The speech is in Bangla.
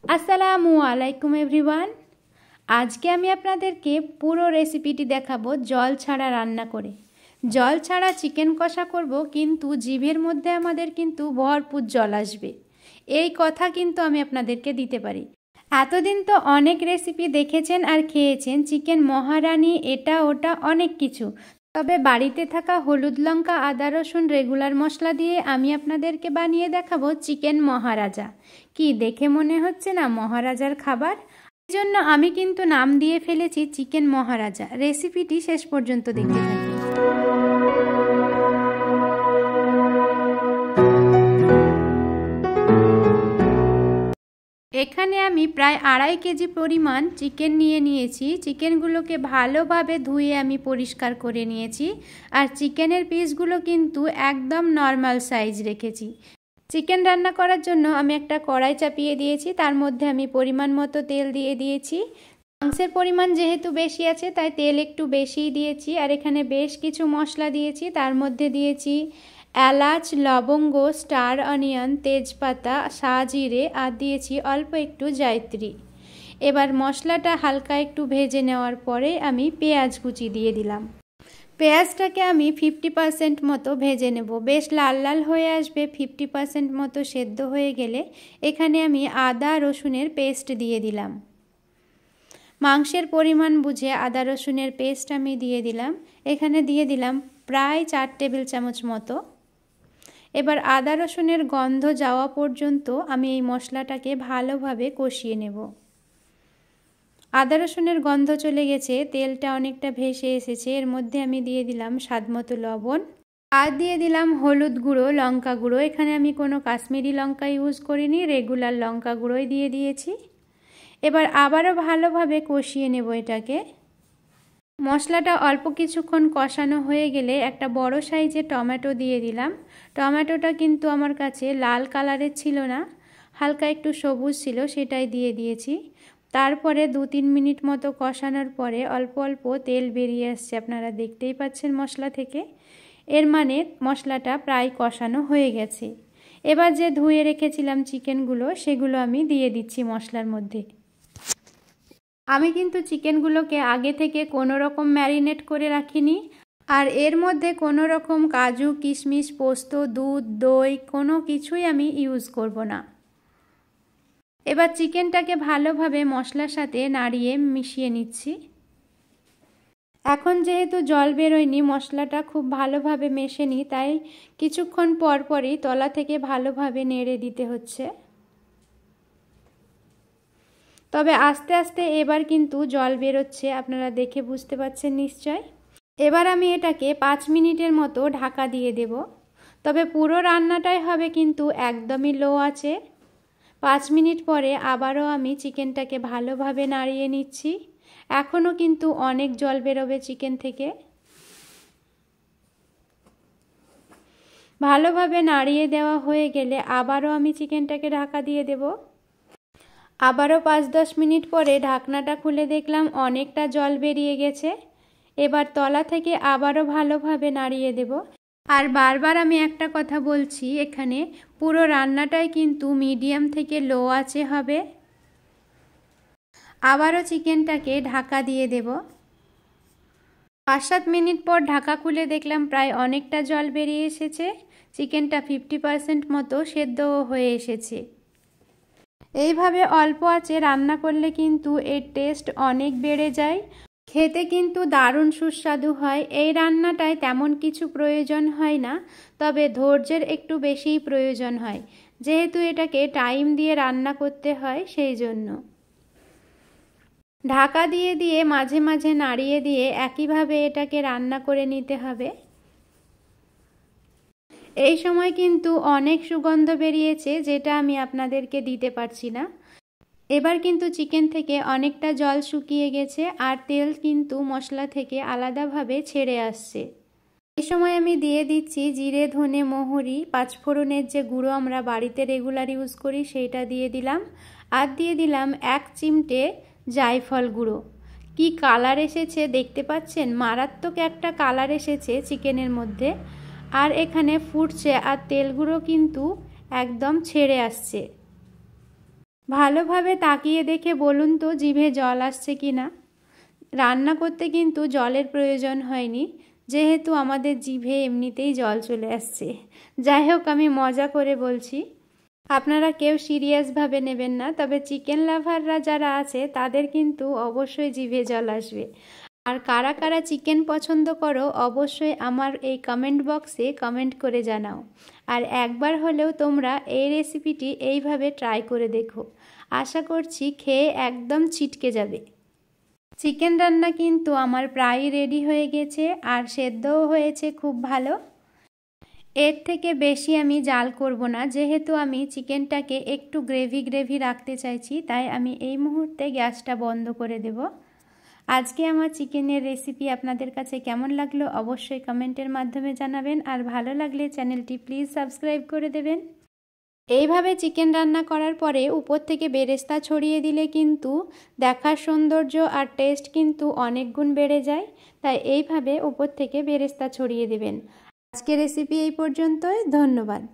আসসালামু আলাইকুম এভরিওয়ান। আজকে আমি আপনাদেরকে পুরো রেসিপিটি দেখাবো জল ছাড়া রান্না করে। জল ছাড়া চিকেন কষা করব, কিন্তু জিভের মধ্যে আমাদের কিন্তু ভরপুর জল আসবে, এই কথা কিন্তু আমি আপনাদেরকে দিতে পারি। এতদিন তো অনেক রেসিপি দেখেছেন আর খেয়েছেন, চিকেন মহারানী, এটা ওটা অনেক কিছু। তবে বাড়িতে থাকা হলুদ, লঙ্কা, আদা, রসুন, রেগুলার মশলা দিয়ে আমি আপনাদেরকে বানিয়ে দেখাবো চিকেন মহারাজা। কি দেখে মনে হচ্ছে না মহারাজার খাবার? এই জন্য আমি কিন্তু নাম দিয়ে ফেলেছি চিকেন মহারাজা। রেসিপিটি শেষ পর্যন্ত দেখতে থাকুন। এখানে আমি প্রায় 2.5 কেজি পরিমাণ চিকেন নিয়ে নিয়েছি। চিকেনগুলোকে ভালোভাবে ধুয়ে আমি পরিষ্কার করে নিয়েছি, আর চিকেনের পিসগুলো কিন্তু একদম নর্মাল সাইজ রেখেছি। চিকেন রান্না করার জন্য আমি একটা কড়াই চাপিয়ে দিয়েছি, তার মধ্যে আমি পরিমাণ মতো তেল দিয়ে দিয়েছি। মাংসের পরিমাণ যেহেতু বেশি আছে তাই তেল একটু বেশিই দিয়েছি। আর এখানে বেশ কিছু মশলা দিয়েছি, তার মধ্যে দিয়েছি এলাচ, লবঙ্গ, স্টার অনিয়ন, তেজপাতা, সাজিরে, আর দিয়েছি অল্প একটু জায়ত্রী। এবার মশলাটা হালকা একটু ভেজে নেওয়ার পরে আমি পেঁয়াজ কুচি দিয়ে দিলাম। পেঁয়াজটাকে আমি 50% মতো ভেজে নেব, বেশ লাল লাল হয়ে আসবে। 50% মতো সেদ্ধ হয়ে গেলে এখানে আমি আদা রসুনের পেস্ট দিয়ে দিলাম। মাংসের পরিমাণ বুঝে আদা রসুনের পেস্ট আমি দিয়ে দিলাম। এখানে দিয়ে দিলাম প্রায় 4 টেবিল চামচ মতো। এবার আদা রসুনের গন্ধ যাওয়া পর্যন্ত আমি এই মশলাটাকে ভালোভাবে কষিয়ে নেব। আদা রসুনের গন্ধ চলে গেছে, তেলটা অনেকটা ভেসে এসেছে। এর মধ্যে আমি দিয়ে দিলাম স্বাদমতো লবণ, আর দিয়ে দিলাম হলুদ গুঁড়ো, লঙ্কা গুঁড়ো। এখানে আমি কোনো কাশ্মীরি লঙ্কা ইউজ করিনি, রেগুলার লঙ্কা গুঁড়োই দিয়ে দিয়েছি। এবার আবারও ভালোভাবে কষিয়ে নেব এটাকে। মশলাটা অল্প কিছুক্ষণ কষানো হয়ে গেলে একটা বড় সাইজের টমেটো দিয়ে দিলাম। টমেটোটা কিন্তু আমার কাছে লাল কালারের ছিল না, হালকা একটু সবুজ ছিল, সেটাই দিয়ে দিয়েছি। তারপরে 2-3 মিনিট মতো কষানোর পরে অল্প অল্প তেল বেরিয়ে আসছে, আপনারা দেখতেই পাচ্ছেন মশলা থেকে। এর মানে মশলাটা প্রায় কষানো হয়ে গেছে। এবার যে ধুয়ে রেখেছিলাম চিকেনগুলো, সেগুলো আমি দিয়ে দিচ্ছি মশলার মধ্যে। আমি কিন্তু চিকেনগুলোকে আগে থেকে কোনো রকম ম্যারিনেট করে রাখিনি, আর এর মধ্যে কোনো রকম কাজু, কিশমিশ, পোস্ত, দুধ, দই কোনো কিছুই আমি ইউজ করব না। এবার চিকেনটাকে ভালোভাবে মশলার সাথে নাড়িয়ে মিশিয়ে নিচ্ছি। এখন যেহেতু জল বেরোয়নি, মশলাটা খুব ভালোভাবে মেশেনি, তাই কিছুক্ষণ পর পরই তলা থেকে ভালোভাবে নেড়ে দিতে হচ্ছে। তবে আস্তে আস্তে এবার কিন্তু জল বেরোচ্ছে, আপনারা দেখে বুঝতে পারছেন নিশ্চয়। এবার আমি এটাকে 5 মিনিটের মতো ঢাকা দিয়ে দেব। তবে পুরো রান্নাটাই হবে কিন্তু একদমই লো আছে। 5 মিনিট পরে আবারও আমি চিকেনটাকে ভালোভাবে নাড়িয়ে নিচ্ছি। এখনও কিন্তু অনেক জল বেরোবে চিকেন থেকে। ভালোভাবে নাড়িয়ে দেওয়া হয়ে গেলে আবারও আমি চিকেনটাকে ঢাকা দিয়ে দেব। আবারও 5-10 মিনিট পরে ঢাকনাটা খুলে দেখলাম অনেকটা জল বেরিয়ে গেছে। এবার তলা থেকে আবারও ভালোভাবে নাড়িয়ে দেব। আর বারবার আমি একটা কথা বলছি, এখানে পুরো রান্নাটাই কিন্তু মিডিয়াম থেকে লো আঁচে হবে। আবারও চিকেনটাকে ঢাকা দিয়ে দেব। 5-7 মিনিট পর ঢাকা খুলে দেখলাম প্রায় অনেকটা জল বেরিয়ে এসেছে। চিকেনটা 50% মতো সেদ্ধও হয়ে এসেছে। এইভাবে অল্প আঁচে রান্না করলে কিন্তু এর টেস্ট অনেক বেড়ে যায়, খেতে কিন্তু দারুণ সুস্বাদু হয়। এই রান্নাটায় তেমন কিছু প্রয়োজন হয় না, তবে ধৈর্যের একটু বেশিই প্রয়োজন হয়, যেহেতু এটাকে টাইম দিয়ে রান্না করতে হয় সেই জন্য। ঢাকা দিয়ে দিয়ে মাঝে মাঝে নাড়িয়ে দিয়ে একইভাবে এটাকে রান্না করে নিতে হবে। এই সময় কিন্তু অনেক সুগন্ধ বেরিয়েছে, যেটা আমি আপনাদেরকে দিতে পারছি না। এবার কিন্তু চিকেন থেকে অনেকটা জল শুকিয়ে গেছে, আর তেল কিন্তু মশলা থেকে আলাদাভাবে ছেড়ে আসছে। এই সময় আমি দিয়ে দিচ্ছি জিরে, ধনে, মৌরি, 5 ফোড়নের যে গুঁড়ো আমরা বাড়িতে রেগুলার ইউজ করি সেইটা দিয়ে দিলাম। আর দিয়ে দিলাম 1 চিমটে জায়ফল গুঁড়ো। কি কালার এসেছে দেখতে পাচ্ছেন, মারাত্মক একটা কালার এসেছে চিকেনের মধ্যে। আর এখানে ফুটছে, আর তেলগুলো কিন্তু একদম ছেড়ে আসছে। ভালোভাবে তাকিয়ে দেখে বলুন তো জিভে জল আসছে কি না। রান্না করতে কিন্তু জলের প্রয়োজন হয়নি, যেহেতু আমাদের জিভে এমনিতেই জল চলে আসছে। যাই হোক, আমি মজা করে বলছি, আপনারা কেউ সিরিয়াসভাবে নেবেন না। তবে চিকেন লাভাররা যারা আছে তাদের কিন্তু অবশ্যই জিভে জল আসবে। আর কারা কারা চিকেন পছন্দ করো অবশ্যই আমার এই কমেন্ট বক্সে কমেন্ট করে জানাও। আর একবার হলেও তোমরা এই রেসিপিটি এইভাবে ট্রাই করে দেখো। আশা করছি খেয়ে একদম ছিটকে যাবে। চিকেন রান্না কিন্তু আমার প্রায় রেডি হয়ে গেছে, আর সেদ্ধও হয়েছে খুব ভালো। এর থেকে বেশি আমি জাল করব না, যেহেতু আমি চিকেনটাকে একটু গ্রেভি গ্রেভি রাখতে চাইছি, তাই আমি এই মুহূর্তে গ্যাসটা বন্ধ করে দেব। আজকে আমার চিকেনের রেসিপি আপনাদের কাছে কেমন লাগলো অবশ্যই কমেন্টের মাধ্যমে জানাবেন, আর ভালো লাগলে চ্যানেলটি প্লিজ সাবস্ক্রাইব করে দেবেন। এইভাবে চিকেন রান্না করার পরে উপর থেকে বেরেস্তা ছড়িয়ে দিলে কিন্তু দেখার সৌন্দর্য আর টেস্ট কিন্তু অনেক গুণ বেড়ে যায়। তাই এইভাবে উপর থেকে বেরেস্তা ছড়িয়ে দেবেন। আজকের রেসিপি এই পর্যন্তই। ধন্যবাদ।